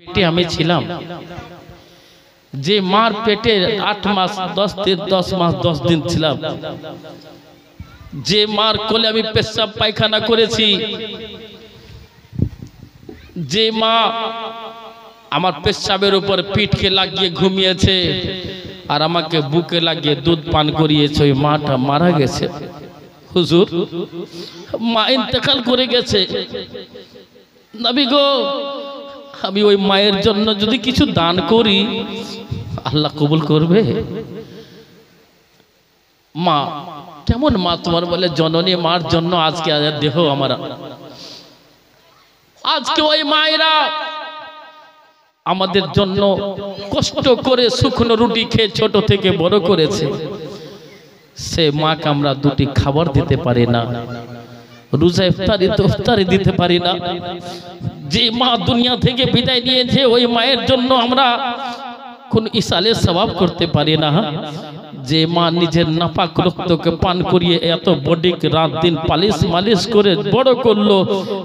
পেটে আমি ছিলাম, যে মার পেটে 8 মাস 10 দিন 10 মাস 10 দিন ছিলাম, যে মার কোলে আমি পেশাব পায়খানা করেছি, যে মা আমার পেশাবের উপর পিঠকে লাগিয়ে ঘুমিয়েছে আর আমাকে বুকে লাগিয়ে দুধ পান করিয়েছে, ওই মাটা মারা গেছে। হুজুর, মা ইন্তেকাল করে গেছে। নবী গো, আমি ওই মায়ের জন্য যদি কিছু দান করি আল্লাহ কবুল করবে? মা কেমন মা তোমার? বলে জননী মার জন্য আজকে দেহ আমার। আজকে ওই মায়েরা আমাদের জন্য কষ্ট করে শুকনো রুটি খেয়ে ছোট থেকে বড় করেছে, সে মাকে আমরা দুটি খাবার দিতে পারি না, রোজা ইফতারি তো ইফতারি দিতে পারি না। যে মা দুনিয়া থেকে বিদায় নিয়েছে ওই মায়ের জন্য আমরা কোন ইসালে সওয়াব করতে পারি না। যে মা নিজের নাপাক রক্তকে পান করিয়ে এত বডি রাত দিন পালিশ মালিশ করে বড় করলো,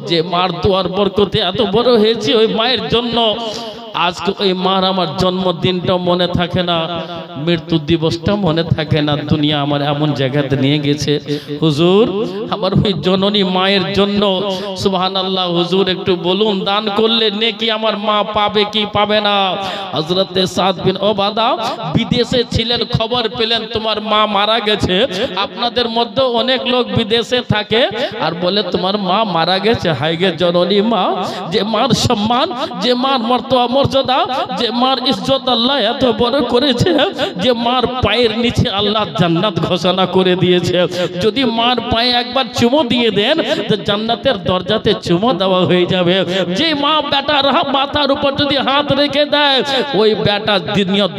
যে মার দোয়ার বরকতে এত বড় হয়েছে, ওই মায়ের জন্য আজকে ওই মার আমার জন্মদিনটা মনে থাকে না, মৃত্যু দিবসটা মনে থাকে না। দুনিয়া আমার এমন জায়গাতে নিয়ে গেছে। হুজুর, আমার ওই জননী মায়ের জন্য সুবহানাল্লাহ, হুজুর একটু বলুন, দান করলে নেকি আমার মা পাবে কি পাবে না? হযরতে সাদ বিন ওবাদা বিদেশে ছিলেন, খবর পেলেন তোমার মা মারা গেছে। আপনাদের মধ্যে অনেক লোক বিদেশে থাকে আর বলে তোমার মা মারা গেছে। হায় গে জননী মা, যে মার সম্মান, যে মার মর্তবা মর্যাদা, যে মার ইজ্জত আল্লাহ এত বড় করেছে, যে মার পায়ের নিচে আল্লাহ জান্নাত ঘোষণা করে দিয়েছে। যদি মার পায়ে একবার চুমো দিয়ে দেন তো জান্নাতের দরজাতে চুমো দেওয়া হয়ে যাবে। যে মা বেটার মাথার উপর যদি হাত রেখে দেয়, ওই বেটা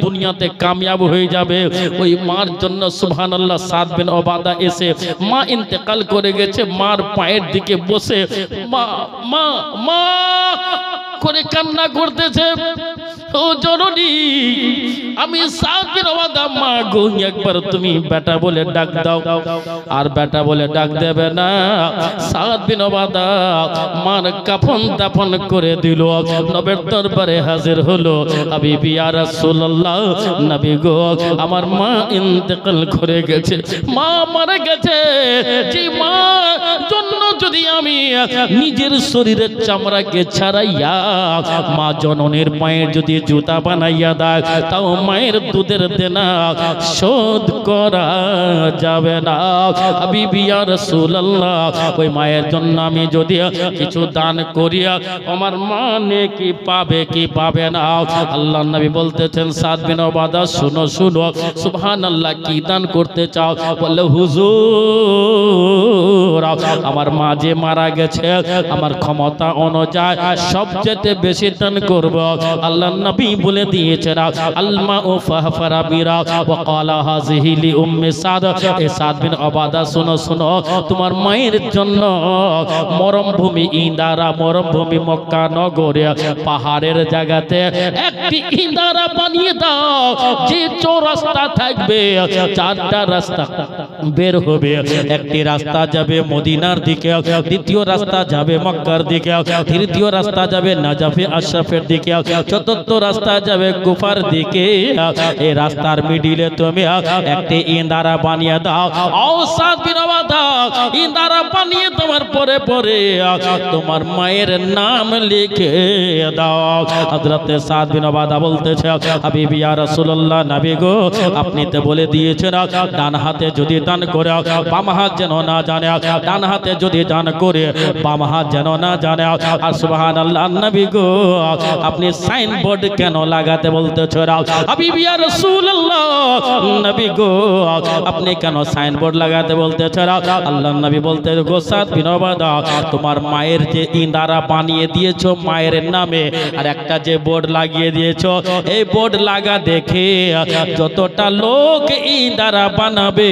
দুনিয়াতে কামিয়াব হয়ে যাবে। ওই মার জন্য সুবহানাল্লাহ, সাদ বিন ওবাদা এসে মা ইন্তেকাল করে গেছে, মার পায়ের দিকে বসে মা মা মা করে কান্না করতেছে। ও জননী, আমি সাদ বিন ওবাদা, মা গো একবার তুমি বেটা বলে ডাক দাও। আর বেটা বলে ডাক দেবে না। সাদ বিন ওবাদা মার কাফন দাফন করে দিল, নবীর দরবারে হাজির হলো। হাবিবি ইয়া রাসূলুল্লাহ, নবী গো আমার মা ইন্তেকাল করে গেছে, মা মারা গেছে। যে মা জন্য যদি আমি নিজের শরীরের চামড়াকে ছাড়াইয়া মা জননের পায়ের যদি জুতা বানাইয়া দেয়, তাও মায়ের দুধের দেনা শোধ করা যাবে না। হাবিবি ইয়া রাসূলুল্লাহ, ওই মায়ের জন্য আমি যদি কিছু দান করিয়া আমার মা নেকি পাবে কি পাবে না? আল্লাহর নবী বলতেছেন, সাদ বিন ওবাদা শুনো শুনো, সুবহানাল্লাহ, কি দান করতে চাও? বলে হুজুর, আমার মা যে মারা গেছে, আমার ক্ষমতা অনুযায়ী সবচেয়ে বেশি দান করব। আল্লাহর নবী বলে দিয়েছেন, আলমা ও ফাহফারা বিরা ওয়া ক্বালা হাযিহি লি উম্মি সাদ। এ সাদ বিন ওবাদা শুনো শুনো, তোমার মায়ের জন্য মরমভূমি ইন্দারা, মরমভূমি মক্কা নগরে পাহাড়ের জায়গাতে একটি ইন্দারা বানিয়ে দাও। যে চৌরাস্তা থাকবে, 4টা রাস্তা বের হবে। একটি রাস্তা যাবে মদিনার দিকে, দ্বিতীয় রাস্তা যাবে মক্কার দিকে, তৃতীয় রাস্তা যাবে নাজাফে আশরাফের দিকে, চতুর্থ রাস্তা যাবে কুফার দিকে। এই রাস্তার মিডিলে তুমি একটি ইন্দারা বানিয়ে দাও। ও সাদ বিন ওবাদা, ইন্দারা বানিয়ে দেওয়ার পরে পরে তোমার মায়ের নাম লিখে দাও। হযরতে সাদ বিন ওবাদা বলতেছে, হাবিবি ইয়া রাসূলুল্লাহ, নবী গো আপনি তো বলে দিয়েছেন ডান হাতে যদি দান করে বাম হাত যেন না জানে, ডান হাতে যদি দান করে বাম হাত যেন না জানে। আর সুবহানাল্লাহ, নবী গো আপনি সাইনবোর্ড কেন লাগাতে বলতেছেন? হাবিবি ইয়া রাসূলুল্লাহ, নবী গো আপনি কেন সাইনবোর্ড লাগাতে বলতেছেন? আল্লাহর নবী বলতে, গো সাদ বিন ওবাদা, তোমার মায়ের যে ইন্দারা বানিয়ে দিয়েছো মায়ের নামে, আর একটা যে বোর্ড লাগিয়ে দিয়েছো, এই বোর্ড লাগা দেখে যতটা লোক ইন্দারা বানাবে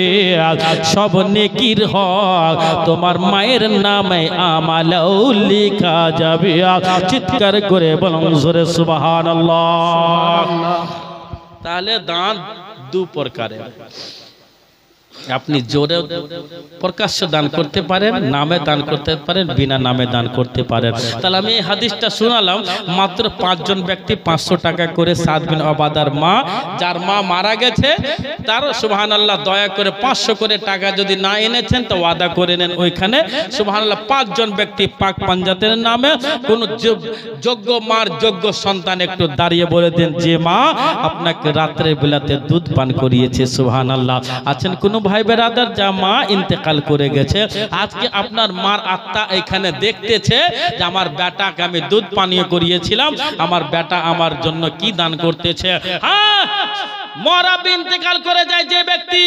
সব নেকির হক তোমার মায়ের নামে আমালও লেখা যাবে। চিৎকার করে বলুন জোরে সুবহানাল্লাহ। তাহলে দান দু প্রকারের। আপনি জোরে প্রকাশ্য দান করতে পারেন, নামে দান করতে পারেন, বিনা নামে দান করতে পারেন। তাহলে আমি এই হাদিসটা শোনালাম, মাত্র 5 জন ব্যক্তি 500 টাকা করে সাদ বিন ওবাদার মা, যার মা মারা গেছে, তার সুবহানাল্লাহ দয়া করে 500 করে টাকা যদি না এনেছেন তো ওয়াদা করে নেন ওইখানে সুবহানাল্লাহ 5 জন ব্যক্তি পাক পাঞ্জাতের নামে কোন যোগ্য মার যোগ্য সন্তান একটু দাঁড়িয়ে বলে দেন যে মা আপনাকে রাত্রে বেলাতে দুধ পান করিয়েছে। সুবহানাল্লাহ। আছেন কোন ভাই বেরাদার যা মা ইন্তেকাল করে গেছে, আজকে আপনার মার আত্মা এখানে দেখতেছে যে আমার বেটাকে আমি দুধ পানীয় করিয়েছিলাম, আমার বেটা আমার জন্য কি দান করতেছে। হ্যাঁ, মরা ইন্তেকাল করে যায় যে ব্যক্তি,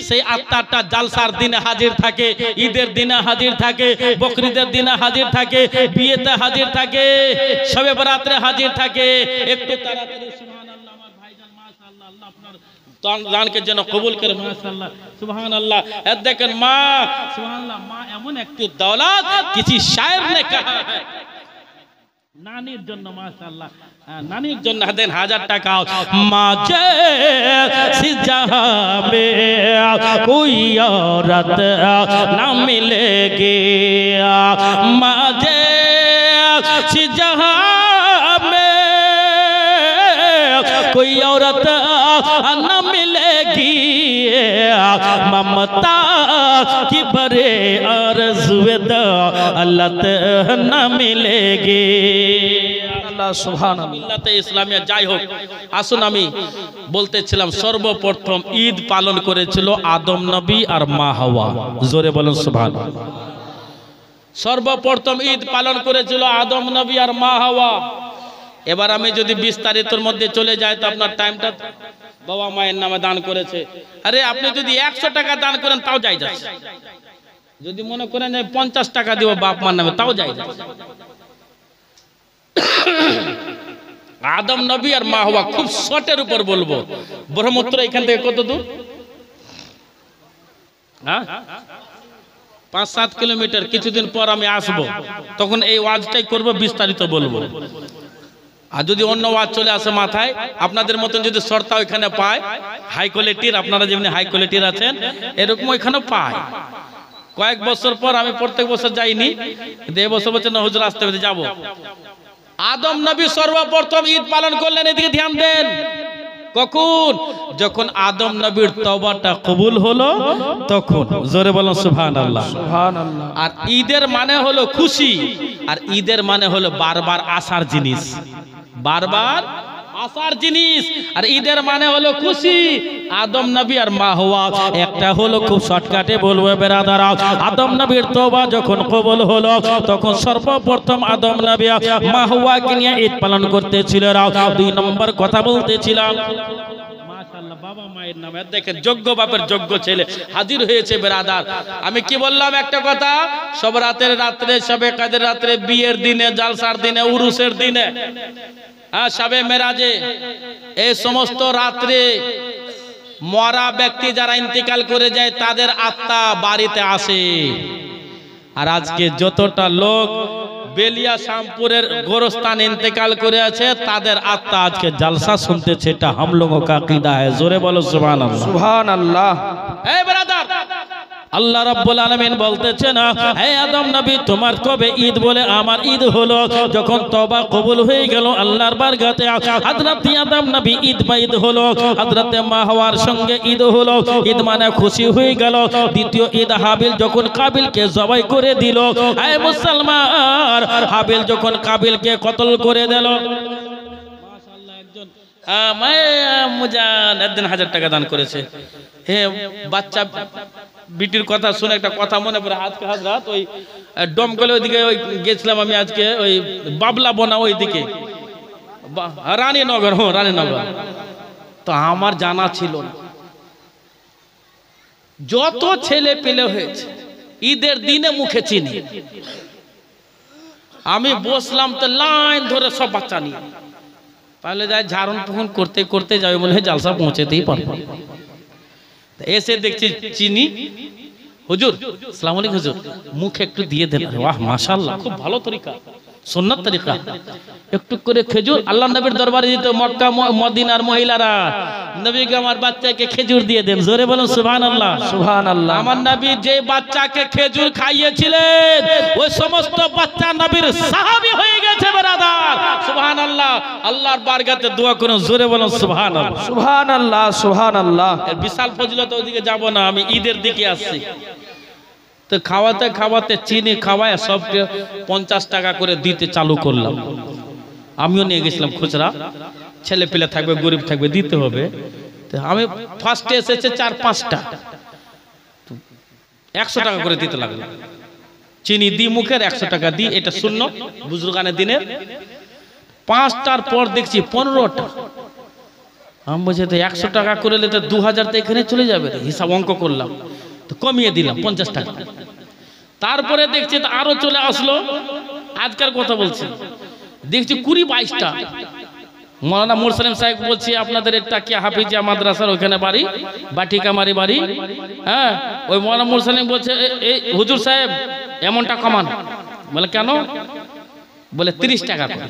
সেই আত্মাটা জালসার দিনে হাজির থাকে, ঈদের দিনে হাজির থাকে, বকরিদের দিনে হাজির থাকে, বিয়েতে হাজির থাকে, শবে বরাতে হাজির থাকে। একটু তাড়াতাড়ি সুবহানাল্লাহ আমার ভাইজান, মাশাআল্লাহ, আল্লাহ আপনার দানকে যেন কবুল করে। মাশাআল্লাহ, সুবহানাল্লাহ। দেখেন মা, সুবহানাল্লাহ, মা এমন একটি দৌলত, কিছু শায়ের ने कहा है, নানির জন্য মাশাআল্লাহ, নানির জন্য দেন 1000 টাকা। মাঝে সি জাহাं মে কোই औरत না মিলেগি, মাঝে সি জাহাं মে कोई औरत न मिलेगी, ममता की बड़े आरज़ू दौलत न मिलेगी। আল্লাহ সুবহানাল্লাহ। মিল্লাতে ইসলামিয়া যাই হোক, আসুন আমি বলতেছিলাম সর্বপ্রথম ঈদ পালন করেছিল আদম নবী আর মা হাওয়া। জোরে বলুন সুবহানাল্লাহ। সর্বপ্রথম ঈদ পালন করেছিল আদম নবী আর মা হাওয়া। এবার আমি যদি বিস্তারিতর মধ্যে চলে যাই তো আপনার টাইমটা, বাবা মায়ের নামে দান করেছে। আরে আপনি যদি 100 টাকা দান করেন তাও যাই যাচ্ছে, যদি মনে করেন যে 50 টাকা দিব বাপ মার নামে তাও যাই যাচ্ছে। আদম নবী আর মা হাওয়া, খুব শর্টের উপর বলবো। ব্রহ্মপুত্র এখান থেকে কত দূর? হ্যাঁ, 5-7 কিলোমিটার। কিছুদিন পর আমি আসবো, তখন এই ওয়াজটাই করবো, বিস্তারিত বলবো। আর যদি অন্য ওয়াজ চলে আসে মাথায়, আপনাদের মতন যদি শর্তা ওইখানে পায় হাই কোয়ালিটির, আপনারা যেমনি হাই কোয়ালিটির আছেন এরকম ওইখানে পায়। কয়েক বছর পর, আমি প্রত্যেক বছর যাইনি, কিন্তু এবছর বছর না হুজুর আসতে হবে, যাবো। আদম নবী সর্বপ্রথম ঈদ পালন করলেন, এদিকে ধ্যান দেন। কখন? যখন আদম নবীর তওবাটা কবুল হলো তখন। জোরে বলুন সুবহানাল্লাহ। সুবহানাল্লাহ। আর ঈদের মানে হলো খুশি, আর ঈদের মানে হলো বারবার আসার জিনিস, বারবার আসার জিনিস। আর ঈদের মানে হলো খুশি। আদম নবী আর মা হাওয়া, একটা হলো খুব শর্টকাটে বলবো বেরাদারা, আদম নবীর তওবা যখন কবুল হলো তখন সর্বপ্রথম আদম নবী মা হাওয়াকে নিয়ে ঈদ পালন করতেছিল। 2 নম্বর কথা বলতেছিলাম, মাশাআল্লাহ, বাবা মায়ের নামে দেখেন যোগ্য বাপের যোগ্য ছেলে হাজির হয়েছে বেরাদার। আমি কি বললাম একটা কথা, সব রাতের রাত্রে, সবে কাদের রাত্রে, বিয়ের দিনে, জালসার দিনে, উরুসের দিনে, হ্যাঁ, শবে মেরাজে, এই সমস্ত রাত্রে মরা ব্যক্তি যারা ইন্তেকাল করে যায় তাদের আত্মা বাড়িতে আসে। আর আজকে যতটা লোক বেলিয়া শামপুরের গোরস্থান ইন্তেকাল করে আছে তাদের আত্মা আজকে জালসা শুনতেছে, এটা हम लोगों का अकीदा है। जोरे बोलो सुभान अल्लाह। सुभान अल्लाह। ए ब्रादर, আল্লাহ রাব্বুল আলামিন বলতেছেন, হে আদম নবী, তোমার কবে ঈদ? বলে আমার ঈদ হলো যখন তওবা কবুল হয়ে গেল আল্লাহর বারগাতে। হযরত আদম নবী ঈদ বা ঈদ হলো, হযরত মা হাওয়ার সঙ্গে ঈদ হলো। ঈদ মানে খুশি হয়ে গেল। দ্বিতীয় ঈদ হাবিল যখন কাবিলকে জবাই করে দিল। হে মুসলমান, হাবিল যখন কাবিলকে কতল করে দিল, মাশাআল্লাহ, একজন মুজান একদিন 1000 টাকা দান করেছে। হে বাচ্চা বিটির কথা শুনে একটা কথা মনে পড়ে। আজকে হাজরাত ওই ডমকলে ওইদিকে ওই গেছিলাম আমি আজকে, ওই বাবলা বোনা ওইদিকে রানীনগর, রানীনগর। তো আমার জানা ছিল না, যত ছেলে পেলে হয়েছে ঈদের দিনে মুখে চিনি। আমি বসলাম তো লাইন ধরে সব বাচ্চা নিয়ে, তাহলে যাই ঝাড়ন পুকুন করতে করতে যাবে বলে জালসা পৌঁছেতেই পারবো। এসে দেখছি চিনি, হুজুর আসসালামু আলাইকুম, হুজুর মুখ একটু দিয়ে দেন। বাহ মাশাআল্লাহ, খুব ভালো তরিকা, সুন্নাত তরিকা। একটু করে খেজুর, আল্লাহ নবীর দরবারে দিত মক্কা মদিনার মহিলারা নবীকে আমার বাচ্চাকে খেজুর দিয়ে দেন, জোরে বলুন সুবহানাল্লাহ। সুবহানাল্লাহ। আমার নবী যে বাচ্চাকে খেজুর খাইয়েছিলেন ওই সমস্ত বাচ্চা নবীর সাহাবী হয়ে গেছে ব্রাদার, সুবহানাল্লাহ। আল্লাহর বারগাতে দোয়া করুন, জোরে বলুন সুবহানাল্লাহ। সুবহানাল্লাহ সুবহানাল্লাহ। এর বিশাল ফজিলত, ওইদিকে যাব না, আমি ঈদের দিকে আসছি। তো খাওয়াতে খাওয়াতে চিনি খাওয়ায় সবকে 50 টাকা করে দিতে চালু করলাম। আমিও নিয়ে গেছিলাম খুচরা, ছেলে পেলে থাকবে গরিব থাকবে দিতে হবে। তো আমি ফার্স্টে এসেছে 4-5টা, 100 টাকা করে দিতে লাগলো। চিনি দি মুখের 100 টাকা দি, এটা শূন্য বুজুর্গানের দিনের। 5টার পর দেখছি 15টা। আমি বলছি তো 100 টাকা করে নিলে তো 2000 তো এখানে চলে যাবে, হিসাব অঙ্ক করলাম, তো কমিয়ে দিলাম 50 টাকা। তারপরে দেখছি তো আরো চলে আসলো, আজকাল কথা বলছি, দেখছি 20-22টা। মৌলানা মুরসালিম সাহেব বলছি আপনাদের একটা কি হাফিজিয়া মাদ্রাসার ওখানে বাড়ি, বাটিকামারি বাড়ি। হ্যাঁ, ওই মৌলানা মুরসালিম বলছে এই হুজুর সাহেব এমনটা কমান। বলে কেন? বলে 30 টাকা করে।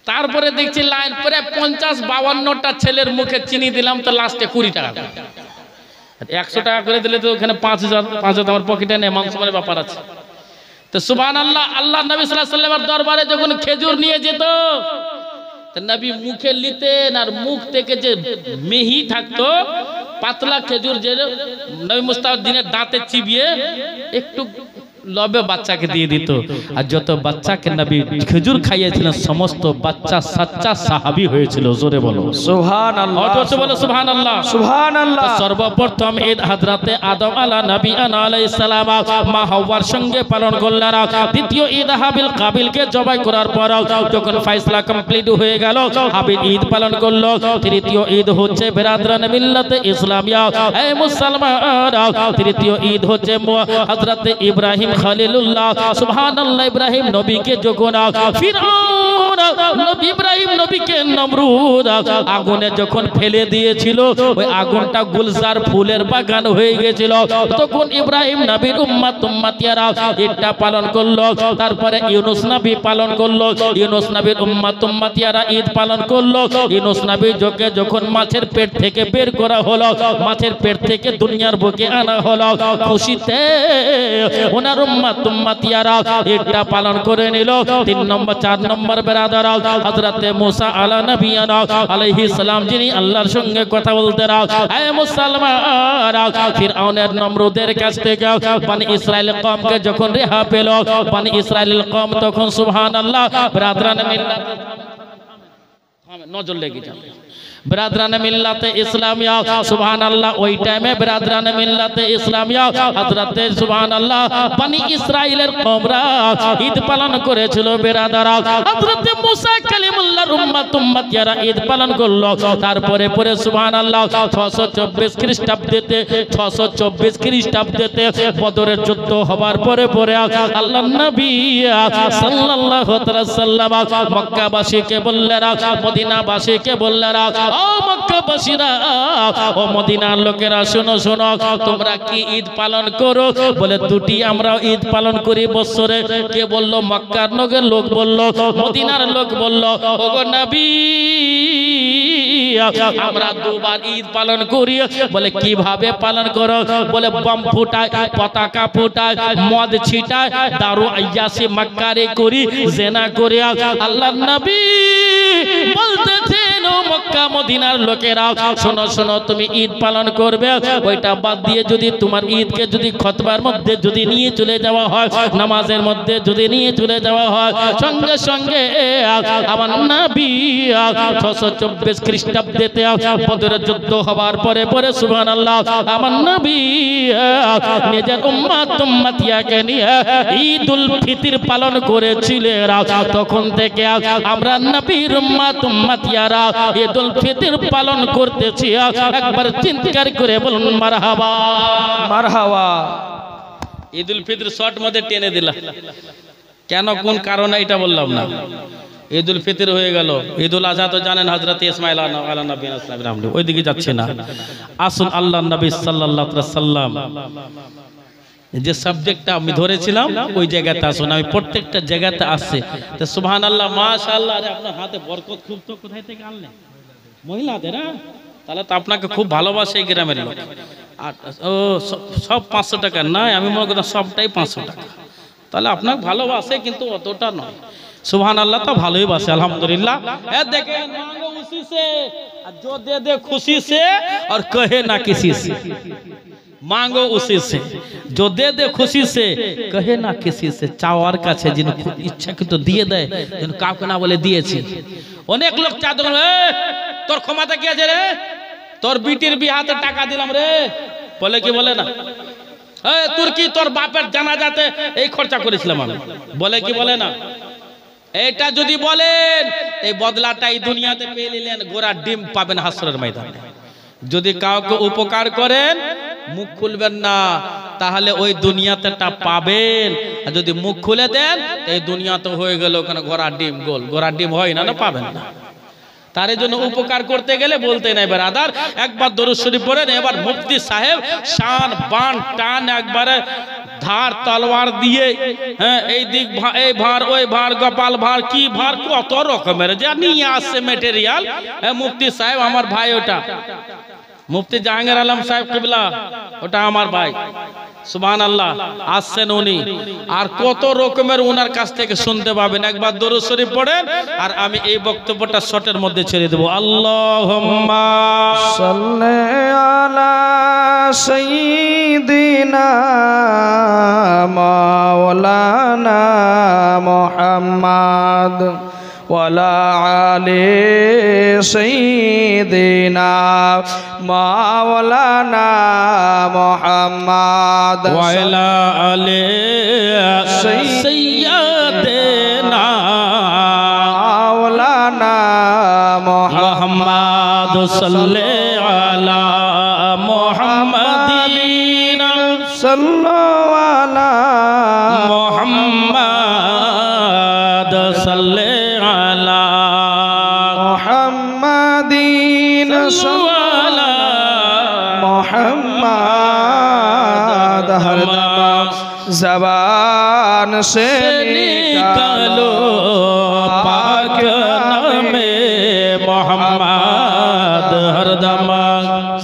তারপরে দেখছি লাইন পরে 50-52টা ছেলের মুখে চিনি দিলাম, তো লাস্টে 20 টাকা। 100 টাকা করে দিলে তো ওখানে 5000 আমার পকেটে নেই, মাংস মানে ব্যাপার আছে। তো সুবহানাল্লাহ, আল্লাহ নবী সাল্লাল্লাহু আলাইহি ওয়াসাল্লামের দরবারে যখন খেজুর নিয়ে যেত, তো নবী মুখে নিতেন, আর মুখ থেকে যে মেহি থাকতো পাতলা খেজুর, যে নবী মুস্তাফিনের দাঁতে চিবিয়ে একটু লবে বাচ্চাকে দিয়ে দিত। আর যত বাচ্চাকে নবী খেজুর খাইয়েছিলেন সমস্ত বাচ্চা সাচ্চা সাহাবী হয়েছিল, জোরে বলো সুবহানাল্লাহ। অথচ বলো সুবহানাল্লাহ সুবহানাল্লাহ। সর্বপ্রথম ঈদ হযরতে আদম আলাইহিস সালাম মা হাওয়ার সঙ্গে পালন করলেন। দ্বিতীয় ঈদ হাবিল কাবিলকে জবাই করার পর যখন ফয়সালা কমপ্লিট হয়ে গেল, হাবিল ঈদ পালন করলো। তৃতীয় ঈদ হচ্ছে বিরাদরান মিল্লাতে ইসলামিয়া, এই মুসলমান, তৃতীয় ঈদ হচ্ছে হযরতে ইব্রাহিম খলিলুল্লাহ, সুবহানাল্লাহ। ইব্রাহিম নবীকে যখন ফিরআউন ইব্রাহিম নবীকে নমরুদ আগুনে যখন ফেলে দিয়েছিল, ওই আগুনটা গুলজার ফুলের বাগান হয়ে গেছিল, তখন ইব্রাহিম নবীর উম্মতিয়ারা ঈদটা পালন করলো। তারপরে ইউনুস নবী পালন করলো, ইউনুস নবীর উম্মতিয়ারা ঈদ পালন করলো। ইউনুস নবী যখন মাছের পেট থেকে বের করা হলো, মাছের পেট থেকে দুনিয়ার বুকে আনা হলো, খুশিতে ওনার উম্মতিয়ারা ঈদটা পালন করে নিল। 4 নম্বর বেরাদার হযরতে মুসা আলা নবিয়ানা আলাইহিস সালাম, যিনি আল্লাহর সঙ্গে কথা বলতেন। হে মুসলমান, ফিরআউনের নমরুদের কাছ থেকে বনি ইসরাইল কওমকে যখন রেহা পেল, বনি ইসরাইল কওম তখন সুবহানাল্লাহ বেরাদারান মিল্লাত, নজর লেগে যাবে, বিরাদরান মিল্লাতে ইসলামিয়া, সুবহানাল্লাহ। ওই টাইমে বিরাদরান মিল্লাতে ইসলামিয়া হযরতে সুবহানাল্লাহ বনি ইসরাইলের কওমরা ঈদ পালন করেছিল বিরাদারা। হযরতে মুসা কালিমুল্লাহর উম্মতিয়ারা ঈদ পালন করলো। তারপরে পরে সুবহানাল্লাহ 624 খ্রিস্টাব্দেতে 624 খ্রিস্টাব্দেতে বদরের যুদ্ধ হবার পরে পরে আল্লাহর নবী সাল্লাল্লাহু তাআলা সাল্লাম মক্কাবাসীকে বললেন, মদিনাবাসীকে বললেন, ও মক্কাবাসীরা, ও মদিনার লোকেরা, শোনো শোনো, তোমরা কি ঈদ পালন করো? বলে দুটি আমরা ঈদ পালন করি বছরে। কে বলল? মক্কার লোক বলল, মদিনার লোক বলল, ওগো নবী আমরা দুবার ঈদ পালন করি। বলে কিভাবে পালন করো? বলে বম ফুটায়, পতাকা ফুটায়, মদ ছিটায়, দারু আয়াসি মাক্কারে করি, জেনা করি। আল্লাহর নবী বলতেছেন, ও মক্কা মদিনার লোকেরা, শোনো শোনো, তুমি ঈদ পালন করবে, ওইটা বাদ দিয়ে যদি তোমার ঈদকে যদি খুতবার মধ্যে যদি নিয়ে চলে যাওয়া হয়, নামাজের মধ্যে যদি নিয়ে চলে যাওয়া হয়, সঙ্গে সঙ্গে আমার নবী 624 খ্রিস্টাব্দেতে বদরের যুদ্ধ হবার পরে পরে সুবহানাল্লাহ আমার নবী নিজের উম্মতিয়াকে নিয়ে ঈদুল ফিতর পালন করেছিলেন। তখন থেকে আমরা নবীর উম্মতিয়ারা ঈদুল ফিতর পালন করতেছি। একবার চিৎকার করে বলুন মারহাবা, মারহাবা। ঈদুল ফিতর শর্ট মধ্যে টেনে দিলাম, কেন কোন কারণে এটা বললাম না। ঈদুল ফিতর হয়ে গেল, ঈদুল আজহা তো জানেন হযরত ইসমাঈল আলা নবিয়্যিনা সাল্লাল্লাহু আলাইহি, ওইদিকে যাচ্ছে না। আসুন আল্লাহ নবী সাল্লাল্লাহু আলাইহি ওয়াসাল্লাম যে সাবজেক্টটা আমি ধরেছিলাম ওই জায়গাতে আসুন। আমি প্রত্যেকটা জায়গাতে আসছে তো সুবহানাল্লাহ, মাশাআল্লাহ। আরে আপনার হাতে বরকত খুব, তো কোথায় থেকে আনলেন? মহিলাদের, হ্যাঁ? তাহলে তো আপনাকে খুব ভালোবাসে এই গ্রামের লোক। আর ও সব 500 টাকা নয়, আমি মনে করতাম সবটাই 500 টাকা। তাহলে আপনাকে ভালোবাসে কিন্তু অতটা নয়। সুবহানাল্লাহ, তো ভালোই বাসে আলহামদুলিল্লাহ। देखें मांगो उसी से जो दे दे खुशी से और कहे ना किसी से। मांगो उसी से जो दे दे खुशी से कहे ना किसी से। চাওয়ার কাছে যিনি ইচ্ছাকৃত দিয়ে দেয়, যেন কাউকে না বলে দিয়েছি। অনেক লোক চা দোকান, তোর ক্ষমতা কি আছে রে, তোর বিটির বিয়াতে টাকা দিলাম রে, বলে কি বলে না, তোর কি তোর বাপের জানাজাতে এই খরচা করেছিলাম আমি, বলে কি বলে না। এটা যদি বলেন এই বদলাটা এই দুনিয়াতে পেয়ে নিলেন, গোড়ার ডিম পাবেন হাসরের ময়দানে। যদি কাউকে উপকার করেন মুখ খুলবেন না, তাহলে ওই দুনিয়াতে তা পাবেন। আর যদি মুখ খুলে দেন এই দুনিয়াতে হয়ে গেল ওখানে গোড়ার ডিম, গোল গোড়ার ডিম হয় না, পাবেন না। তার জন্য উপকার করতে গেলে বলতে নাই ব্রাদার, একবার দরুদ শরীফ পড়েন। এবার মুফতি সাহেব শান বান টান একবারে ধার তলোয়ার দিয়ে, হ্যাঁ, এই দিক এই ভার ওই ভার গোপাল ভার কি ভার কত রকমের যা নিয়ে আসছে মেটেরিয়াল। মুফতি সাহেব আমার ভাই, ওটা মুফতি জাহাঙ্গীর আলম সাহেব কিবলা, ওটা আমার ভাই। সুবহানাল্লাহ, আসছেন উনি, আর কত রকমের ওনার কাছ থেকে শুনতে পাবেন। একবার দরুদ শরীফ পড়েন আর আমি এই বক্তব্যটা শর্টের মধ্যে ছেড়ে দেব। আল্লাহুম্মা সাল্লি আলা সাইয়্যিদিনা মাওলানা মুহাম্মদ ওয়ালা আলি সাইয়্যিদিনা মাওলানা মুহাম্মদ ওয়ালা আলি সাইয়্যিদিনা মাওলানা মুহাম্মদ সাল্লি আলা মুহাম্মাদিন সাল্লাল্লাহু আলা মুহাম্মদ সাল্লি আলা মুহাম্মাদিন আলা मुहम्मद हर दम ज़बान से निकालो पाक नामे मोहम्मद हर दम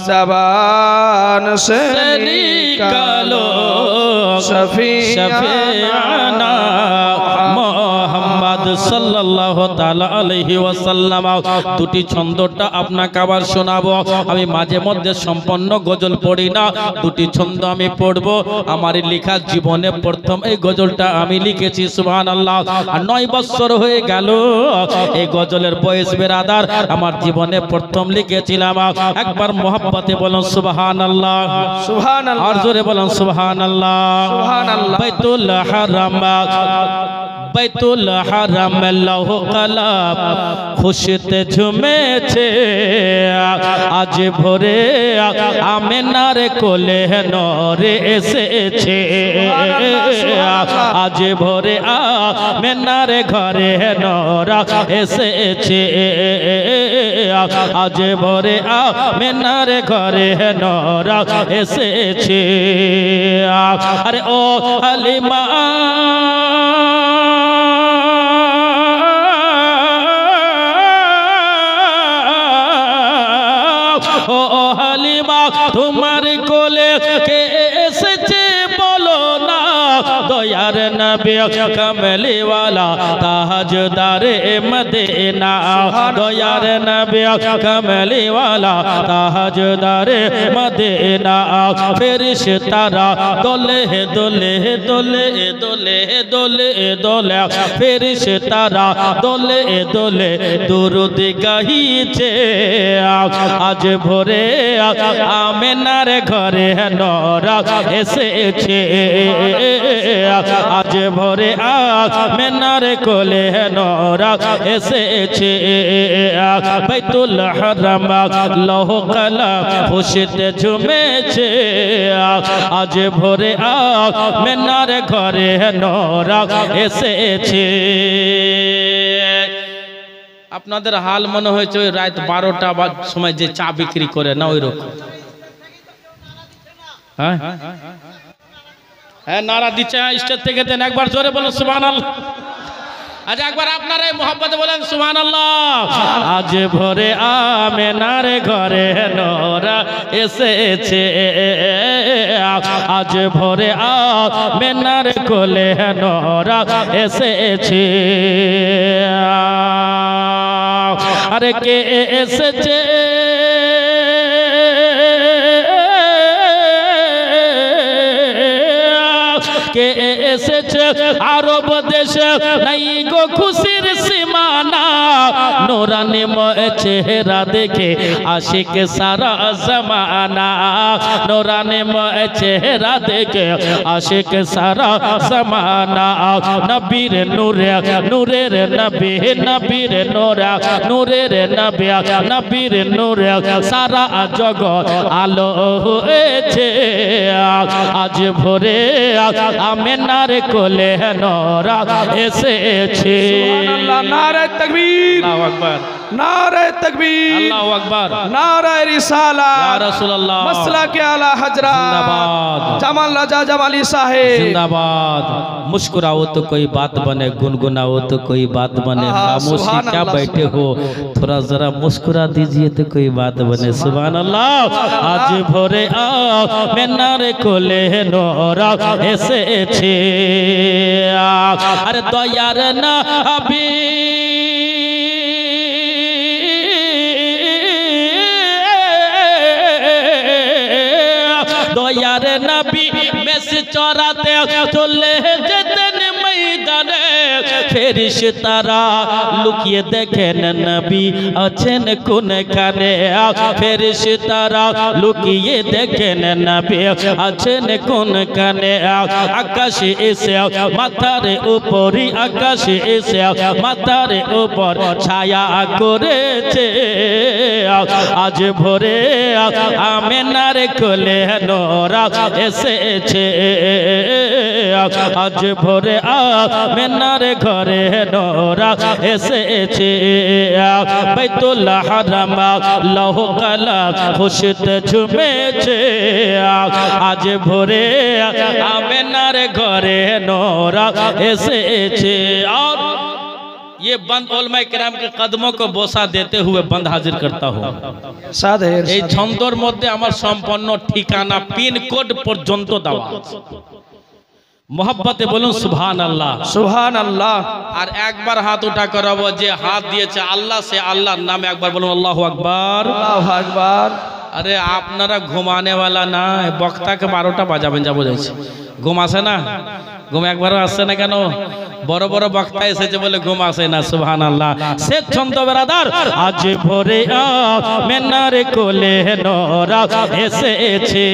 ज़बान से निकालो शफीआना मोहम्मद সাল্লাল্লাহু তাআলা আলাইহি ওয়াসাল্লাম। দুটি ছন্দটা আপনাকে আবার শোনাবো। আমি মাঝে মধ্যে সম্পূর্ণ গজল পড়ি না, দুটি ছন্দ আমি পড়বো। আমার লেখা জীবনে প্রথম এই গজলটা আমি লিখেছি। সুবহানাল্লাহ, আর 9 বছর হয়ে গেল এই গজলের বয়স বেরাদার, আমার জীবনে প্রথম লিখেছিলাম। একবার মোহাব্বতে বলুন সুবহানাল্লাহ, সুবহানাল্লাহ, আর জোরে বলুন সুবহানাল্লাহ। সুবহানাল্লাহ। বাইতুল হারাম বাইতুল হারাম লৌহ কলাব খুশিতে ঝুমেছে, আজ ভোরে আমেনার কোলে নরে এসেছে, আজ ভোরে আমেনার ঘরে নরা এসেছে, আজ ভোরে আমেনার ঘরে নরা এসেছে। আরে ও হালিমা ও হালিমা তোমার কোলে কে এসেছে বলো না, দয়ার নবী কমলি ওয়ালা তাজদারে মদিনা, দয়ার নবী কমলি ওয়ালা তাজদারে মদিনা। ফেরেশতারা দোলে দোলে দোলে দোলে দোলে দোলে, ফেরেশতারা দোলে দোলে দুরূদ গাইছে, আজ ভোরে আমেনার ঘরে নরা এসেছে, আজ ভোরে আমেনার কোলে নরা এসেছে। বাইতুল হারাম লৌহ কলাব খুশিতে ঝুমেছে, আজ ভোরে আমেনার ঘরে নরা এসেছে। আপনাদের হাল মনে হয়েছে ওই রাত 12টা সময় যে চা বিক্রি করে না ওই রকম। হ্যাঁ হ্যাঁ, নারা দিচ্ছে স্টেজ থেকে দেন, একবার জোরে বলো সুবহানাল্লাহ। আজ একবার আপনারা এই মোহাব্বতে বলেন সুবহানাল্লাহ। আজ ভোরে আমেনার ঘরে নোরা এসেছে, আজ ভোরে আমেনার কোলে নোরা এসেছে। আরে কে এসেছে কে এসেছে আরব দেশে নাই গো খুশির সীমানা, নোরানি চেহারা দেখে আশিক সারা জমানা, নোরানি চেহারা দেখে আশিক সারা জমানা। নবীর নূরে নূরের নবী, নবীর নূরে নূরের নবী, নবীর নূরে সারা জগৎ আলো হয়েছে। আজ ভোরে আমেনার কোলে নোরা এসেছে। সুবহানাল্লাহ, নারে তাকবীর, আল্লাহু আকবার, নারে তাকবীর, আল্লাহু আকবার, নারে রিসালাত, ইয়া রাসূলুল্লাহ, মাসলাকে আলা হযরত जिंदाबाद, জামাল রাজা জামালি साहेब जिंदाबाद। मुस्कुराओ तो कोई बात बने, गुनगुनाओ तो कोई बात बने, खामोशी क्या बैठे हो थोड़ा जरा मुस्कुरा दीजिए तो कोई बात बने। सुभान अल्लाह। आज भोरे আমেনার কোলে নোরা এসেছে। আরে দয়ার নবী দয়ার নবী মেষ চরাতে চলে যেতেন ময়দানে, ফেরেশতারা লুকিয়ে দেখেন নবী আছেন কোনখানে, ফেরেশতারা লুকিয়ে দেখেন নবী আছেন কোনখানে। আকাশে এসে মাথার উপরই, আকাশে এসে মাথার উপর ছায়া করেছে। আজ ভোরে আমেনার কোলে নোরা এসেছে, আজ ভোরে আমেনার ঘরে নোরা এসেছে। বাইতুল হারাম লৌহ কলম খুশিতে ঝুমেছে। আজ ভোরে আমেনার ঘরে নোরা এসেছে। और ये बंद उलमा किराम के कदमों को बोसा देते हुए बंद हाजिर करता हूँ। সাদের এই ছন্দর মধ্যে আমার সম্পন্ন ঠিকানা পিন কোড পর্যন্ত দেওয়া আছে। মোহাব্বতে বলুন সুবহানাল্লাহ, সুবহানাল্লাহ। আর একবার হাত উঠা করাবো যে হাত দিয়েছে আল্লাহ, সে আল্লাহর নামে একবার বলুন আল্লাহু আকবার। আল্লাহু আকবার। আরে আপনারা ঘুমানে वाला না, বক্তাকে 12টা বাজাবেন যা বোঝাইছে। ঘুম আসে না? ঘুম একবারও আসছে না কেন? বড় বড় বক্তা এসেছে বলে ঘুম আসে না। সুবহানাল্লাহ। শেখ ছন্দ বেরাদার, আজ ভোরে আমেনার কোলে নোরা এসেছে।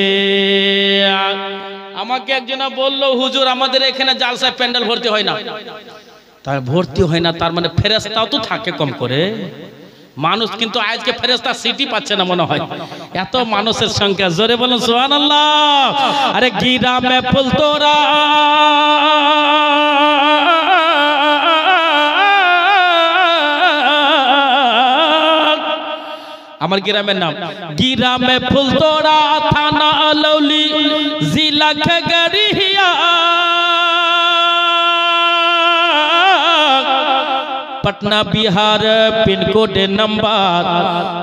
আমাকে একজনা বললো হুজুর আমাদের এখানে জালসায় প্যান্ডেল ভর্তি হয় না। তার ভর্তি হয় না তার মানে ফেরেশতাও তো থাকে কম করে। মানুষ কিন্তু আজকে ফেরেশতা সিটি পাচ্ছে না মনে হয়, এত মানুষের সংখ্যা। জোরে বলুন সুবহানাল্লাহ। আরে গিরামে ফুলতোরা আমার গ্রামের নাম গিরামে ফুলতোরা, থানা লৌলি, জিলা Khagaria, Patna Bihar pin code number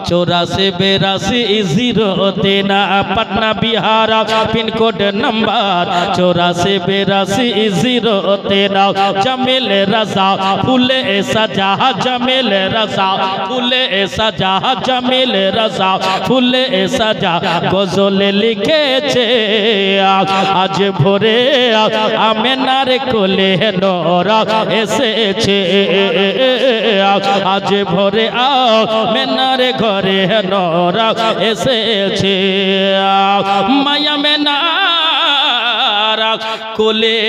848203। Patna Bihar pin code number 848203। Jamil Raza फूले सजा, जमील रजा फूले सजा, जमील रजा फूले सजा गजल लिखेছে। আজ ভোরে আমেনার কোলে নোরা এসেছে। আজ ভোরে আমেনার ঘরে নোরা এসেছে। মায়া মেনার কোলে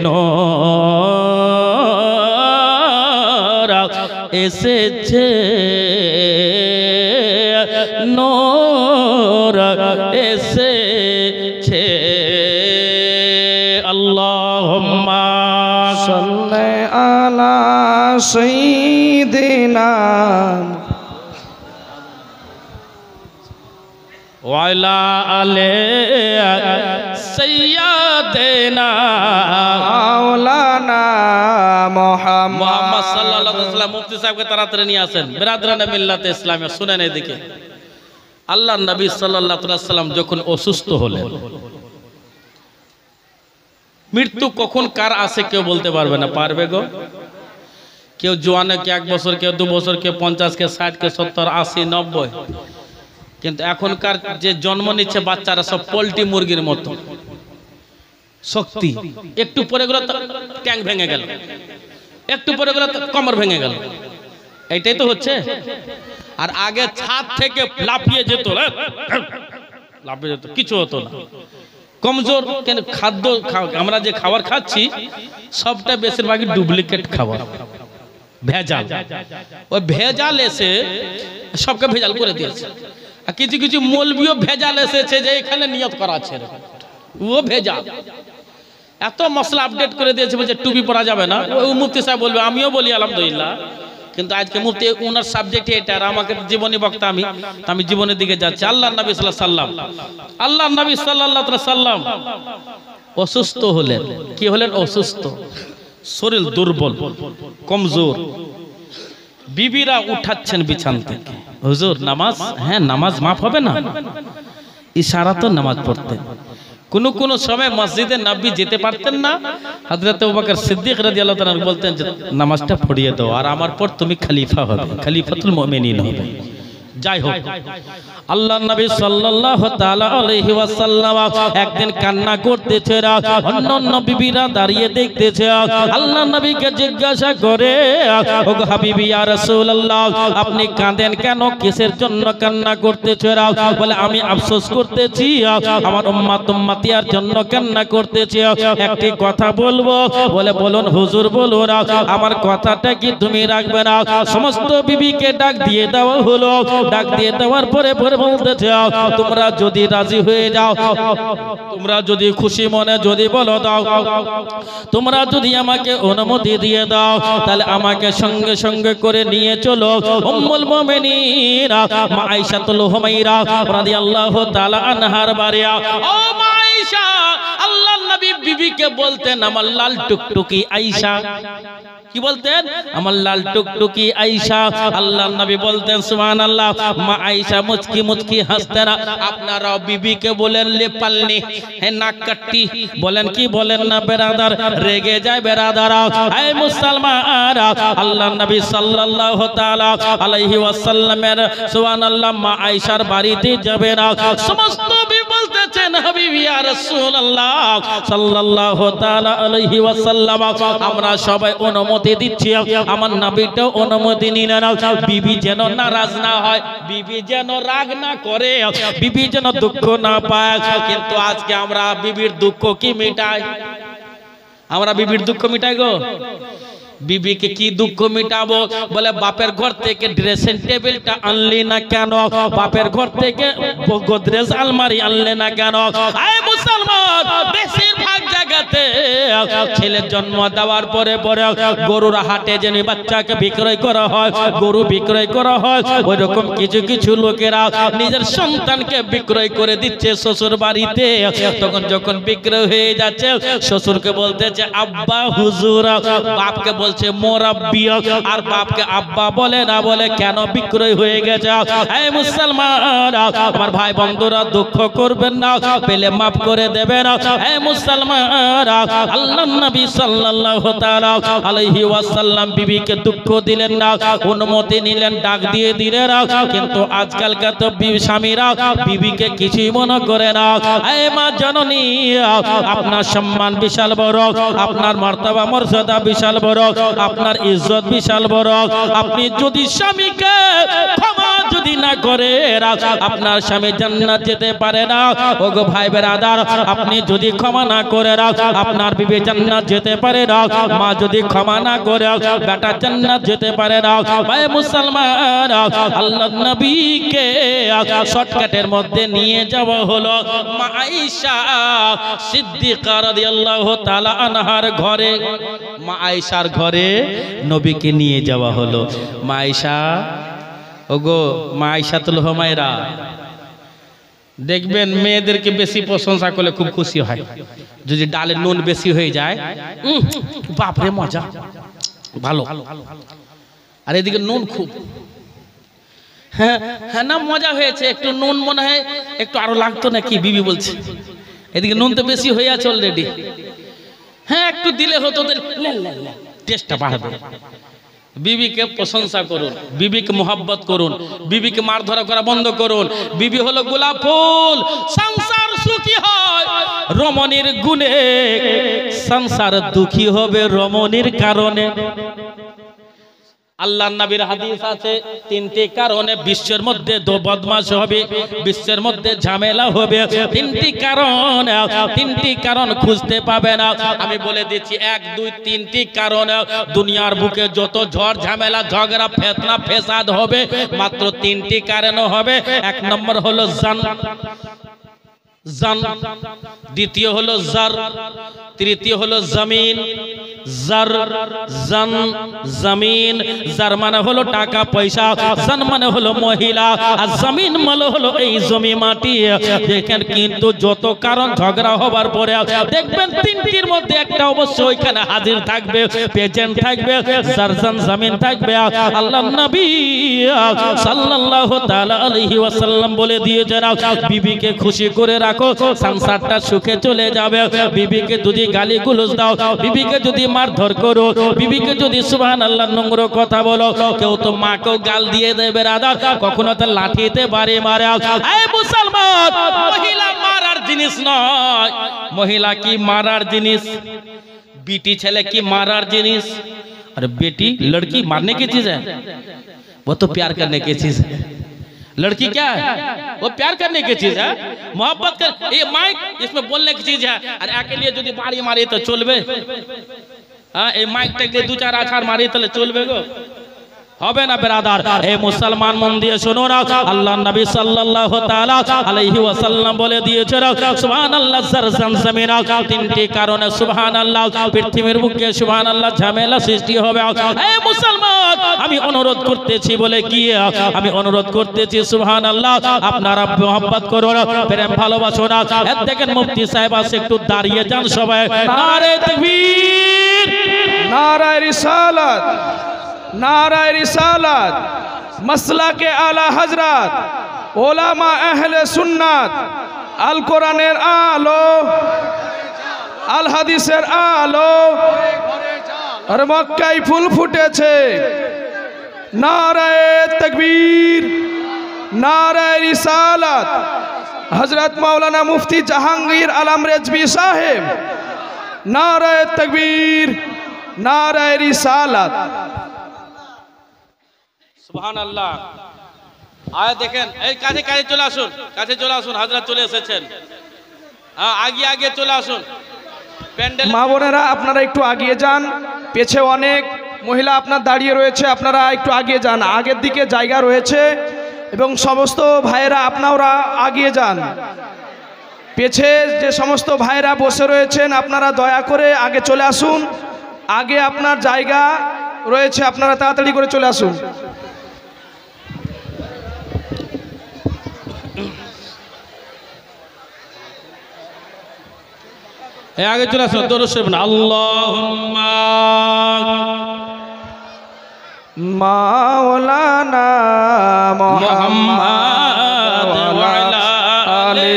নোরা এসেছে, নোরা এসেছে। আল্লাহুম্মা সাল্লি আলা সাইয়্যিদিনা ওয়ালা আলে সাইয়্যিদিনা মাওলানা মুহাম্মদ সাল্লাল্লাহু আলাইহি ওয়াসাল্লাম। মুফতি সাহেবকে তাড়াতাড়ি নিয়ে আসেন। বিরাদরানে মিল্লাতে ইসলামিয়া শুনেন এদিকে। আল্লাহর নবী সাল্লাল্লাহু আলাইহি ওয়াসাল্লাম যখন অসুস্থ হলেন, মৃত্যু কখন কার আসে কেউ বলতে পারবে না। পারবে গো? কেউ জোয়ানে, কে 1 বছর, কেউ 2 বছর, কেউ 50, কে 60, কে 70, 80, 90। কিন্তু এখনকার যে জন্ম নিচ্ছে বাচ্চারা সব পোল্ট্রি মুরগির মতো শক্তি। একটু পরে গেল ট্যাঙ্ক ভেঙে গেল, একটু পরে গেল কোমর ভেঙে গেল। এইটাই তো হচ্ছে। আর আগে ছাদ থেকে লাফিয়ে যেত, লাফিয়ে যেত, কিছু হতো না। কমজোর কেন? খাদ্য আমরা যে খাবার খাচ্ছি সবটা বেশিরভাগই ডুপ্লিকেট খাবার, ভেজাল। ওই ভেজাল এসে সবকে ভেজাল করে দিয়েছে। আর কিছু কিছু মৌলবিও ভেজাল এসেছে যে এখানে নিয়ত করা আছে, ও ভেজাল। এত মশলা আপডেট করে দিয়েছে, বলছে টুপি পরা যাবে না। ওই মুফতি সাহেব বলবে, আমিও বলি আলহামদুলিল্লাহ, কিন্তু আজকে মুফতি ওনার সাবজেক্ট এটা, আর আমাকে জীবনী বক্তা আমি জীবনের দিকে যাচ্ছি। আল্লাহর নবী সাল্লাল্লাহু আলাইহি ওয়াসাল্লাম, আল্লাহর নবী সাল্লাল্লাহু আলাইহি ওয়াসাল্লাম অসুস্থ হলেন। কি হলেন? অসুস্থ, শরীর দুর্বল, কমজোর। বিবিরা উঠাচ্ছেন বিছান থেকে, হুজুর নামাজ। হ্যাঁ, নামাজ মাফ হবে না? ইশারা তো নামাজ পড়তেন। কোন সময় মসজিদে নবী যেতে পারতেন না। হযরত আবু বকর সিদ্দিক রাদিয়াল্লাহু তাআলা বলতেন যে নামাজটা পড়িয়ে দাও, আর আমার পর তুমি খলিফা হবে, খলিফাতুল মুমিনিন হবে। যাই হোক, আল্লাহর নবী সাল্লাল্লাহু তাআলা আলাইহি ওয়াসাল্লাম একদিন কান্না করতেছে, অন্যান্য বিবিরা দাঁড়িয়ে দেখতেছে। আল্লাহর নবীকে জিজ্ঞাসা করে, ওগো হাবিবি ইয়া রাসূলুল্লাহ, আপনি কাঁদেন কেন? কিসের জন্য কান্না করতেছে? বলে, আমি আফসোস করতেছি, আমার উম্মতিয়ার জন্য কান্না করতেছি। একটি কথা বলবো। বলে, বলুন হুজুর বলুন। আমার কথাটা কি তুমি রাখবে না? সমস্ত বিবিকে ডাক দিয়ে দেওয়া হলো। ডাক দিয়ে দেওয়ার পরে বলতেছে, তোমরা যদি রাজি হয়ে যাও, তোমরা যদি খুশি মনে যদি বলো দাও, তোমরা যদি আমাকে অনুমতি দিয়ে দাও, তাহলে আমাকে সঙ্গে সঙ্গে করে নিয়ে চলো উম্মুল মুমিনিন মা আয়েশাতুল হুমাইরা রাদিয়াল্লাহু তাআলা আনহার বাড়ি। ও মা আয়েশা, আল্লাহর নবী বিবিকে বলতেন, আমার লাল টুকটুকি আয়েশা। কি বলতেন? আমার লাল টুকটুকি আয়েশা। আল্লাহর নবী বলতেন সুবহানাল্লাহ। মা আয়েশা মুচকি মুচকি হাসতেন। আপনারা বিবিকে বলেন লেপালনি, হে নাক কাট্টি বলেন কি বলেন না বেরাদার? রেগে যায় বেরাদারা। হে মুসলমান, আল্লাহর নবী সাল্লাল্লাহু তাআলা আলাইহি ওয়াসাল্লামের সুবহানাল্লাহ মা আয়েশার বাড়িতে যাবে না। সমস্ত বিবি বলতেছেন, হাবিবি ইয়া রাসূলুল্লাহ সাল্লাল্লাহু তাআলা আলাইহি ওয়াসাল্লাম, আমরা সবাই অনুমতি দিচ্ছি, আমার নবীটাও অনুমতি নিলেন। বিবি যেন নারাজ না হয়, বিবি যেন রাগ না করে, বিবি যেন দুঃখ না পায়। কিন্তু আজকে আমরা বিবির দুঃখ কি মিটাই? আমরা বিবির দুঃখ মিটাই গো। বিবিকে কি দুঃখ মিটাবো? বলে, বাপের ঘর থেকে ড্রেসিং টেবিলটা আনলি না কেন? বাপের ঘর থেকে গোদরেজ আলমারি আনলে না কেন? আয় মুসলমান, বেশিরভাগ জায়গাতে ছেলের জন্ম দেওয়ার পরে গরুর হাটে যেন বাচ্চাকে বিক্রয় করা হয়, গরু বিক্রয় করা হয়, ওই রকম কিছু কিছু লোকেরা নিজের সন্তানকে বিক্রয় করে দিচ্ছে শ্বশুর বাড়িতে। তখন যখন বিক্রয় হয়ে যাচ্ছে, শ্বশুরকে বলতেছে আব্বা হুজুর, বাপকে বলছে মোরাব্বি, আর বাপকে আব্বা বলে না। বলে, কেন বিক্রয় হয়ে গেছে? এই মুসলমান, আমার ভাই বন্ধুরা, দুঃখ করবেন না, পেলে মাফ করে দেবেন। এই মুসলমান, আল্লাহর নবী সাল্লাল্লাহু তাআলা আলাইহি ওয়াসাল্লাম বিবিকে দুঃখ দিলেন না, অনুমতি নিলেন, ডাক দিয়ে দিলেন। কিন্তু আজকালকার তো স্বামীরা বিবিকে কিছুই মনে করে না। এই মা জননী, আপনার সম্মান বিশাল বড়, আপনার মর্তবা মর্যাদা বিশাল বড়, আপনার ইজ্জত বিশাল বড়। আপনি যদি স্বামীকে ক্ষমা যদি না করে, আপনার স্বামী জান্নাত যেতে পারে না। ওগো ভাই বেরাদার, আপনি যদি ক্ষমা না করে, আপনার বিবি জান্নাত যেতে পারে না। মা যদি ক্ষমা না করে, বেটা জান্নাত যেতে পারে না। ভাই মুসলমান, আল্লাহর নবীকে শর্টকাটের মধ্যে নিয়ে যাওয়া হলো মা আয়েশা সিদ্দিকা রাদিয়াল্লাহু তাআলা আনহার ঘরে। মা আয়েশার ঘরে নবীকে নিয়ে যাওয়া হলো। মা আয়েশা, ওগো মা আয়েশাতুল হুমায়রা, দেখবেন মেয়েদেরকে বেশি প্রশংসা করলে খুব খুশি হয়। যদি ডালে নুন বেশি হয়ে যায়, বাপরে মজা, ভালো। আর এদিকে নুন খুব, হ্যাঁ হ্যাঁ না মজা হয়েছে, একটু নুন মনে হয় একটু আরো লাগতো নাকি বিবি বলছে। এদিকে নুন তো বেশি হয়ে আছে অলরেডি, হ্যাঁ একটু দিলে হতো, টেস্টটা বাড়বে। বিবিকে প্রশংসা করুন, বিবিকে মোহাব্বত করুন, বিবিকে মারধরা করা বন্ধ করুন। বিবি হলো গোলাপ ফুল, সংসার সুখী হয় রমণীর গুণে, সংসার দুঃখী হবে রমণীর কারণে। আল্লাহর নবীর হাদিস আছে, তিনটি কারণে বিশ্বের মধ্যে বদমাশ হবে, বিশ্বের মধ্যে ঝামেলা হবে। তিনটি কারণ খুঁজতে পাবে না। আমি বলে দিচ্ছি, 1 2 3টি কারণ। দুনিয়ার বুকে যত ঝড় ঝামেলা ঝগড়া ফেতনা ফেসাদ হবে, মাত্র 3টি কারণ হবে। 1 নম্বর হলো জান, দ্বিতীয় হলো জার, তৃতীয় হলো জমিন। জার জান জমিন, জার মানে হলো টাকা পয়সা, জান মানে হলো মহিলা, আর জমিন মানে হলো এই জমি মাটি। দেখেন কিন্তু যত কারণ ঝগড়া হবার পরে দেখবেন 3টির মধ্যে একটা অবশ্যই ওইখানে হাজির থাকবে, প্রেজেন্ট থাকবে, জার জান জমিন থাকবে। আল্লাহর নবী সাল্লাল্লাহু তাআলা আলাইহি ওয়াসাল্লাম বলে দিয়েছেন, বিবিকে খুশি করে রাখো, সংসারটা সুখে চলে যাবে। বিবিকে যদি গালি গুলোজ দাও, বিবিকে যদি মারধর করো, বিবিকে যদি সুবহানাল্লাহ নোংরা কথা বলো, কেউ তো মাকেও গাল দিয়ে দেবে রাদা, কখনো তো লাঠিতে বাড়ি মারে। এই মুসলমান, মহিলা মারার জিনিস নয়। মহিলা কি মারার জিনিস? बेटी छेले की मारार जिनिस, अरे बेटी लड़की मारने की चीज है, वो तो प्यार करने की चीज है। लड़की क्या है? वो प्यार करने की चीज है, मोहब्बत कर। ये माइक इसमें बोलने की चीज है। अरे आके लिए जो बाड़ी मारी तो चलबे, हाँ ये माइक टेक दो चार आछाड़ मारी तो चलबे गो, হবে না বেরাদার। এই মুসলমান মন দিয়ে শোনো না, আল্লাহর নবী সাল্লাল্লাহু তাআলা আলাইহি ওয়াসাল্লাম বলে দিয়েছেন সুবহানাল্লাহ জারজান জামিনা, তিনটি কারণে সুবহানাল্লাহ পৃথিবীর বুকে সুবহানাল্লাহ ঝামেলা সৃষ্টি হবে। এই মুসলমান আমি অনুরোধ করতেছি, বলে কি আমি অনুরোধ করতেছি সুবহানাল্লাহ আপনারা মোহাব্বত করুন, প্রেম ভালোবাসুন। এর দেখেন মুফতি সাহেব আছে, একটু দাঁড়িয়ে যান সবাই। নারে তাকবীর, नारा रिसालत, नारा रिसालत, मसला के आला हजरत, ओलामा अहले सुन्नत, अल कुरानेर आलो, अल हादिसेर आलो, और मक्काय फुल फुटेছে। नाराए तकबीर, नाराए रिसालत, हजरत मौलाना मुफ्ती जहांगीर आलम रिजवी साहेब, नाराए तकबीर, नाराए रिसालत। সুবহানাল্লাহ। আয় দেখেন, এই কাছে কাছে চলে আসুন, কাছে চলে আসুন, হযরত চলে এসেছেন। হ্যাঁ আগে আগে চলে আসুন। প্যান্ডেল মা বোনেরা আপনারা একটু আগিয়ে যান, পেছে অনেক মহিলা আপনার দাঁড়িয়ে রয়েছে, আপনারা একটু আগিয়ে যান, আগের দিকে জায়গা রয়েছে। এবং সমস্ত ভাইয়েরা আপনারা আগিয়ে যান, পেছে যে সমস্ত ভাইয়েরা বসে রয়েছেন আপনারা দয়া করে আগে চলে আসুন, আগে আপনার জায়গা রয়েছে, আপনারা তাড়াতাড়ি করে চলে আসুন। আগে চলে আসুন, দরুদ শরীফ না। আল্লাহুম্মা মাওলানা মুহাম্মদ ওয়া আলা আলি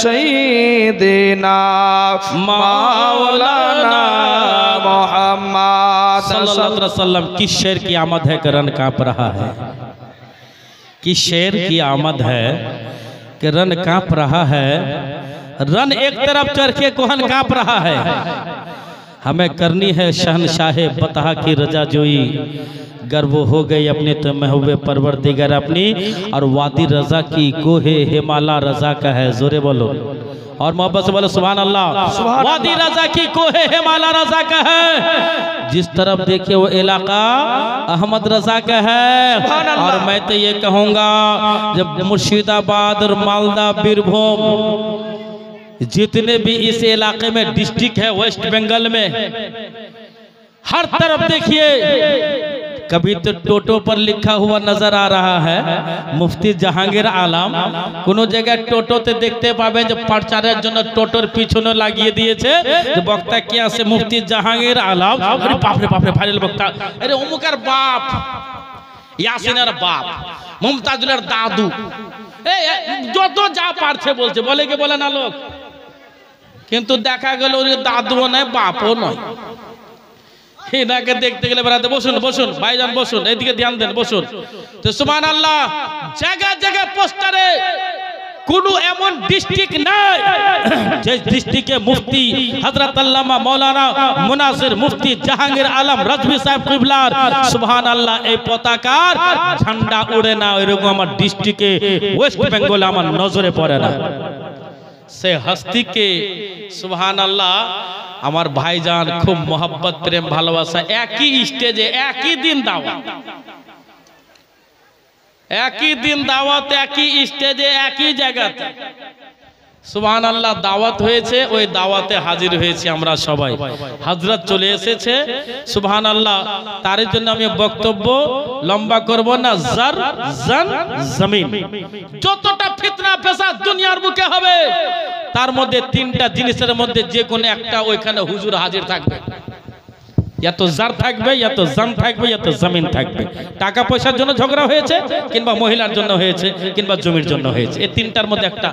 সাইয়্যিদিনা মাওলানা मुहम्मद सल्लल्लाहु अलैहि वसल्लम की शेर की आमद है कि रन कांप रहा है, कि शेर की आमद है कि रन कांप रहा है। रन एक तरफ चरखे कोहन कांप रहा है। हमें करनी है शहनशाहे बतहा की रजा जोई, गर्व हो गई अपने तो महबूबे परवरदिगार अपनी, और वादी रजा की कोहे हिमाला रजा का है। जोरे बोलो और मोहब्बत से बोलो सुभान अल्लाह। वादी रजा की कोहे हिमाला रजा का है। जिस तरफ देखिए वो इलाका अहमद रजा का है। और मैं तो ये कहूँगा जब मुर्शिदाबाद और मालदा बीरभूम जितने भी इस इलाके में डिस्ट्रिक्ट है वेस्ट बंगाल में, हर तरफ देखिए कभी तो टोटो पर लिखा हुआ नजर आ रहा है मुफ्ती जहांगीर आलम। কোনো জায়গায় টোটোতে দেখতে পাবেন যে প্রচারের জন্য টোটোর পিছনে লাগিয়ে দিয়েছে যে বক্তা কি আছে মুফতি জাহাঙ্গীর আলম। আরে বাপ রে ভাইরাল বক্তা, আরে অমুকার বাপ, ইয়াসিনের বাপ, মুমতাজুলের দাদু, এই যত যা পারছে বলছে, বলে কি বলে না লোক। কিন্তু দেখা গেল ওর দাদুও নয় বাপও নয়। এনাকে দেখতে গেলে বেড়াতে বসুন বসুন ভাইজান বসুন, এইদিকে ধ্যান দেন বসুন। তো সুবহানাল্লাহ, জায়গায় জায়গায় পোস্টারে কোন এমন ডিস্ট্রিক্ট নাই যে ডিস্ট্রিক্টে মুফতি হযরত আল্লামা মাওলানা মুনাসির মুফতি জাহাঙ্গীর আলম রাজভী সাহেব কিবলার সুবহানাল্লাহ এই পতাকার ঝান্ডা উড়ে না, এরকম আমার ডিস্ট্রিক্টে ওয়েস্ট বেঙ্গলে আমার নজরে পড়ে না। সে হস্তিকে সুবহানাল্লাহ আমার ভাইজান খুব মোহাব্বত প্রেম ভালোবাসা, একই স্টেজে একই দিন দাওয়াত, একই দিন দাওয়াত, একই স্টেজে একই জায়গাতে সুবহানাল্লাহ দাওয়াত হয়েছে। ওই দাওয়াতে হাজির হয়েছি আমরা সবাই, হযরত চলে এসেছে সুবহানাল্লাহ। তার জন্য আমি বক্তব্য লম্বা করব না। জার জান জমিন, যতটা ফিতনা ফেসাদ দুনিয়ার বুকে হবে তার মধ্যে তিনটা জিনিসের মধ্যে যে কোনো একটা ওইখানে হুজুর হাজির থাকবে। এত জার থাকবে, এত জান থাকবে, এত জমিন থাকবে। টাকা পয়সার জন্য ঝগড়া হয়েছে, কিংবা মহিলার জন্য হয়েছে, কিংবা জমির জন্য হয়েছে, এই তিনটার মধ্যে একটা।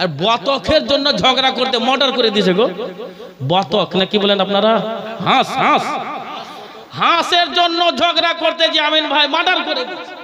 আর বতখের জন্য ঝগড়া করতে মর্ডার করে দিয়েছে গো। বতখ না কি বলেন আপনারা? হাঁস, হাঁস, হাঁসের জন্য ঝগড়া করতে যে আমিন ভাই মার্ডার করে দিয়েছে।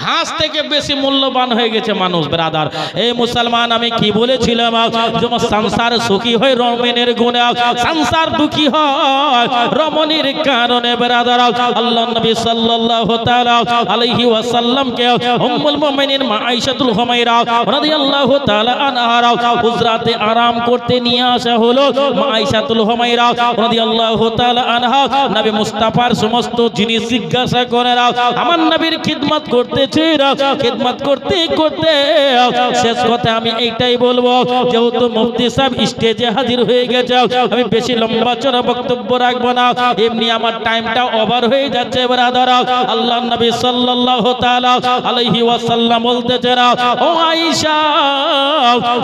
হাঁস থেকে বেশি মূল্যবান হয়ে গেছে মানুষ। ব্রাদার এই মুসলমান, আমি কি বলেছিলাম? যেমন সংসার সুখী হয় রমণীর গুণে, সংসার দুঃখী হয় রমণীর কারণে। ব্রাদার আল্লাহ নবী সাল্লাল্লাহু তাআলা আলাইহি ওয়াসাল্লাম কে উম্মুল মুমিনিন মা আয়েশাতুল হুমায়রা রাদিয়াল্লাহু তাআলা আনহা হুজরাতে আরাম করতে নিয়ে আসা হলো। মা আয়েশাতুল হুমায়রা রাদিয়াল্লাহু তাআলা আনহা নবী মুস্তাফার সমস্ত জিনিস জিজ্ঞাসা করে আমার নবীর খিদমত করতে খিদমত করতে করতে শেষ কথা আমি এইটাই বলবো, যেহেতু মুফতি সাহেব স্টেজে হাজির হয়ে গেছে, আমি বেশি লম্বা চড়া বক্তব্য রাখবো না, এমনি আমার টাইমটা ওভার হয়ে যাচ্ছে। ব্রাদার আল্লাহর নবী সাল্লাল্লাহু তাআলা আলাইহি ওয়াসাল্লাম বলতেছেন, ও আয়েশা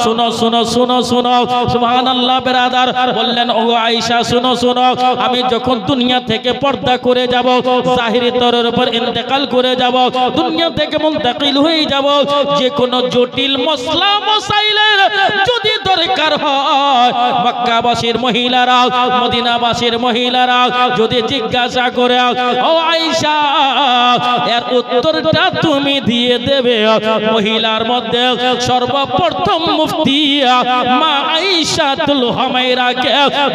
শুনো শুনো শুনো শুনো। সুবহানাল্লাহ ব্রাদার বললেন, ও আয়েশা শুনো শুনো, আমি যখন দুনিয়া থেকে পর্দা করে যাব, জাহিরি তরের উপর ইন্তেকাল করে যাব, দুনিয়া থেকে মুনতাকিল হয়ে যাব, যে কোনো জটিল মসলা মসাইলের যদি দরকার হয় মক্কাবাসীর মহিলারা, মদিনাবাসীর মহিলারা যদি জিজ্ঞাসা করে, ও আয়েশা এর উত্তরটা তুমি দিয়ে দেবে। মহিলার মধ্যে সর্বপ্রথম মুফতি মা আয়েশাতুল হুমায়রাকে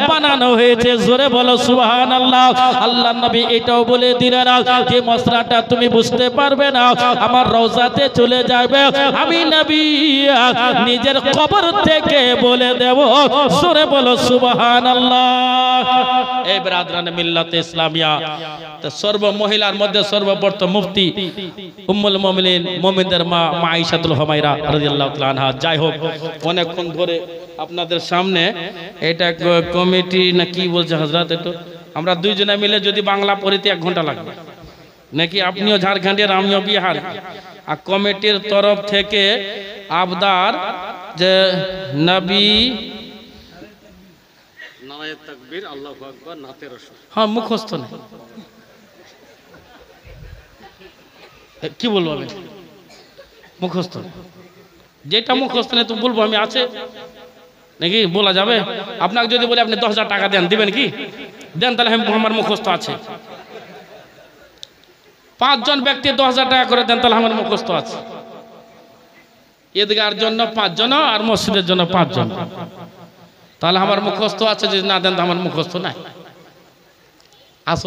বানানো হয়েছে। জোরে বলো সুবহানাল্লাহ। আল্লাহর নবী এটাও বলে দিলেন যে মসলাটা তুমি বুঝতে পারবে না, আমার রওজাতে চলে যাবে, আমি নবী নিজের কবর থেকে বলে দেব। সূরা বলো সুবহানাল্লাহ। এই ব্রাদরানে মিল্লাতে ইসলামিয়া, তো সর্ব মহিলার মধ্যে সর্বপ্রথম মুফতি উম্মুল মুমিনিন মুমিনদের মা আয়েশাতুল হুমায়রা রাদিয়াল্লাহু তাআলা আনহা। যাই হোক, অনেকক্ষণ ধরে আপনাদের সামনে এটা কমিটি না কি বলছে হযরত, একটু আমরা দুইজনে মিলে যদি বাংলা পড়িতে 1 ঘন্টা লাগবে নাকি? আপনিও ঝাড়খণ্ডের, আমিও বিহার। আর কমিটির তরফ থেকে আবদার যে নবী নারায়ে তাকবীর আল্লাহু আকবার নাতে রাসূল, হ্যাঁ মুখস্থ নেই, কি বলবো আমি মুখস্থ, যেটা মুখস্থ নেই তো বলবো আমি, আছে নাকি বলা যাবে? আপনাকে যদি বলে আপনি 10,000 টাকা দেন, দিবেন কি? দেন, তাহলে আমার মুখস্থ আছে। 5 জন ব্যক্তি 10,000 টাকা করে দেন, তাহলে আমার মুখস্থ আছে। ঈদগার জন্য 5 জন আর মসজিদের জন্য 5 জন, তাহলে আমার মুখস্থ আছে। যদি না দেন তো আমার মুখস্থ নাই আসলে।